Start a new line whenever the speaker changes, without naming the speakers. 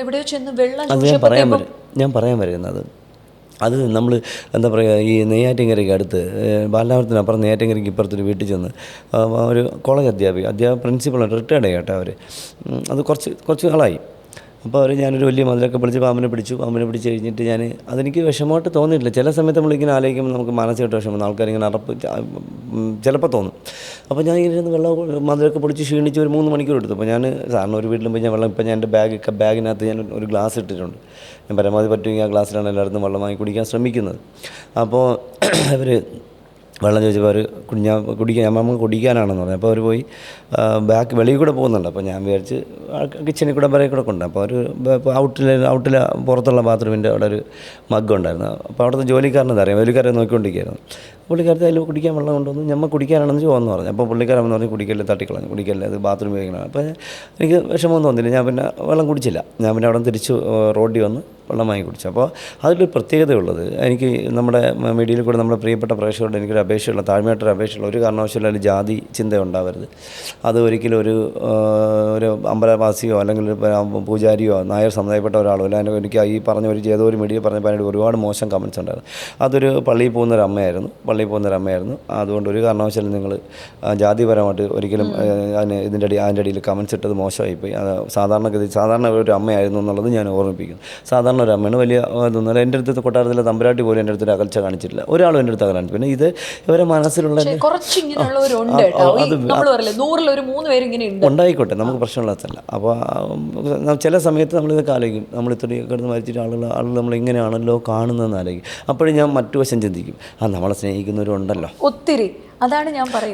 എവിടെയോ ചെന്ന് വെള്ളം
അത് ഞാൻ പറയാൻ വരുന്നത് അത് നമ്മൾ എന്താ പറയുക, ഈ നെയ്യാറ്റിൻകരയ്ക്ക് അടുത്ത് ബാലരാമത്തിനപ്പുറം നെയ്യാറ്റിൻകരയ്ക്ക് ഇപ്പുറത്തൊരു വീട്ടിൽ ചെന്ന് ഒരു കോളേജ് അധ്യാപിക പ്രിൻസിപ്പളായിട്ട് റിട്ടയർഡ് ആയി കേട്ടോ അവർ. അത് കുറച്ച് നാളായി. അപ്പോൾ ഞാനൊരു വലിയ മതിലൊക്കെ പിടിച്ച് പാമ്പിനെ പിടിച്ച് കഴിഞ്ഞിട്ട് അതെനിക്ക് വിഷമമായിട്ട് തോന്നിയിട്ടില്ല. ചില സമയത്ത് നമ്മളിങ്ങനെ ആലോചിക്കുമ്പോൾ നമുക്ക് മാനസികമായിട്ട് വിഷമം, ആൾക്കാരിങ്ങനെ ചിലപ്പോൾ തോന്നും. അപ്പോൾ ഞാൻ ഇങ്ങനെ മതിലൊക്കെ പിടിച്ച് ക്ഷീണിച്ച് ഒരു 3 മണിക്കൂർ എടുത്തു. അപ്പോൾ ഞാൻ സാറിന് ഒരു വീട്ടിലും പോയി ഞാൻ വെള്ളം, ഇപ്പോൾ ഞാൻ എൻ്റെ ബാഗിനകത്ത് ഞാൻ ഒരു ഗ്ലാസ് ഇട്ടിട്ടുണ്ട്. ഞാൻ പരമാവധി പറ്റുമെങ്കിൽ ആ ഗ്ലാസ്സിലാണ് എല്ലായിടത്തും വെള്ളം വാങ്ങി കുടിക്കാൻ ശ്രമിക്കുന്നത്. അപ്പോൾ അവർ വെള്ളം ചോദിച്ചപ്പോൾ അവർ നമുക്ക് കുടിക്കാനാണെന്ന് പറഞ്ഞു. അപ്പോൾ അവർ പോയി വെളിയിൽ കൂടെ പോകുന്നുണ്ട്. അപ്പോൾ ഞാൻ വിചാരിച്ച് കിച്ചണിൽ കൂടെ പറയിൽ കൂടെ കൊണ്ട്, അപ്പോൾ അവർ ഔട്ടിൽ പുറത്തുള്ള ബാത്റൂമിൻ്റെ അവിടെ ഒരു മഗ് ഉണ്ടായിരുന്നു. അപ്പോൾ അവിടുത്തെ ജോലിക്കാരനെ നോക്കിക്കൊണ്ടിരിക്കുകയായിരുന്നു. പുള്ളിക്കാരത്തെ അതിൽ കുടിക്കാൻ വെള്ളം കൊണ്ടുവന്നു. നമ്മൾ കുടിക്കാനാണെന്ന് ചോദിച്ചു പറഞ്ഞു. അപ്പോൾ പുള്ളിക്കാരൻ പറഞ്ഞു കുടിക്കല്ലേ, തട്ടിക്കളഞ്ഞു, കുടിക്കല്ലേ, അത് ബാത്റൂം ഉപയോഗിക്കണം. അപ്പോൾ എനിക്ക് വിഷമമൊന്നും തോന്നിയില്ല. ഞാൻ പിന്നെ വെള്ളം കുടിച്ചില്ല. ഞാൻ പിന്നെ അവിടെ തിരിച്ച് റോഡിൽ വന്ന് വെള്ളം വാങ്ങി കുടിച്ചു. അപ്പോൾ അതിലൊരു പ്രത്യേകതയുള്ളത്, എനിക്ക് നമ്മുടെ മീഡിയയിൽ കൂടെ നമ്മുടെ പ്രിയപ്പെട്ട പ്രേക്ഷകരോട് എനിക്കൊരു അപേക്ഷയുള്ള, താഴ്മയായിട്ടൊരു അപേക്ഷയുള്ള, ഒരു കാരണവശാലും അതിൽ ജാതി ചിന്ത ഉണ്ടാവരുത്. അത് ഒരിക്കലും ഒരു അമ്പലവാസിയോ അല്ലെങ്കിൽ പൂജാരിയോ നായർ സമുദായപ്പെട്ട ഒരാളോ അല്ല. എനിക്ക് ഈ പറഞ്ഞ ഒരു മീഡിയ പറഞ്ഞപ്പോൾ ഒരുപാട് മോശം കമൻസ് ഉണ്ടായിരുന്നു. അതൊരു പള്ളിയിൽ പോകുന്നൊരു അമ്മയായിരുന്നു. അതുകൊണ്ട് ഒരു കാരണവശാലും നിങ്ങൾ ജാതിപരമായിട്ട് ഒരിക്കലും അതിൻ്റെ അടിയിൽ കമൻസ് ഇട്ടത് മോശമായിപ്പോയി. സാധാരണ ഒരു അമ്മയായിരുന്നു എന്നുള്ളത് ഞാൻ ഓർമ്മിപ്പിക്കുന്നു. സാധാരണ ഒരു അമ്മയാണ്, വലിയ ഇതൊന്നുമല്ല. എൻ്റെ അടുത്ത് കൊട്ടാരത്തിലെ തമ്പുരാട്ടി പോലും എൻ്റെ അടുത്തൊരു അകൽച്ച കാണിച്ചിട്ടില്ല, ഒരാളും എൻ്റെ അടുത്ത് അകലാൻ. പിന്നെ ഇത് ഇവരെ മനസ്സിലുള്ള ഉണ്ടായിക്കോട്ടെ, നമുക്ക് പ്രശ്നമുള്ളതല്ല. അപ്പോൾ ചില സമയത്ത് നമ്മളിതൊക്കെ ആലോചിക്കും, നമ്മളിത്രയും കിടന്ന് മരിച്ചിട്ട് ആളുകൾ നമ്മളിങ്ങനെയാണല്ലോ കാണുന്നതെന്ന് ആലോചിക്കും. അപ്പോഴും ഞാൻ മറ്റു വശം ചിന്തിക്കും, നമ്മളെ സ്നേഹിക്കുന്നവരുണ്ടല്ലോ
ഒത്തിരി. അതാണ് ഞാൻ പറയുന്നത്.